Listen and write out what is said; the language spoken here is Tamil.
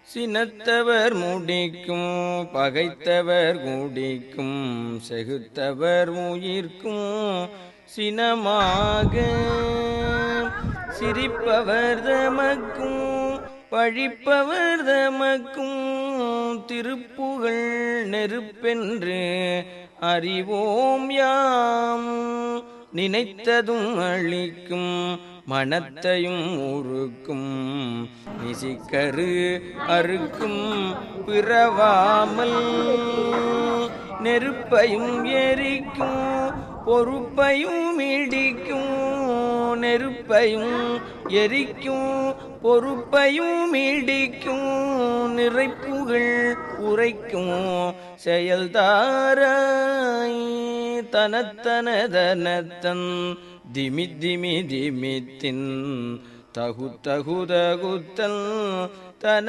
சினத்தவர் முடிக்கும் பகைத்தவர் குடிக்கும் செகுத்தவர் உயிர்க்கும் சினமாக சிரிப்பவர் தமக்கும் பழிப்பவர் தமக்கும் திருப்புகழ் நெருப்பென்று அறிவோம் யாம். நினைத்ததும் அழிக்கும் மனத்தையும் உருக்கும் நிசிக்கரு அறுக்கும் பிறவாமல் நெருப்பையும் எரிக்கும் பொறுப்பையும் இடிக்கும் நெருப்பையும் எரிக்கும் பொறுப்பையும் இடிக்கும் நிறைப்புகள் உரைக்கும் செயல்தாராய் தனத்தனதனத்தன் திமி திமி திமித்தின் தகுத்தகுதகுத்தல் தன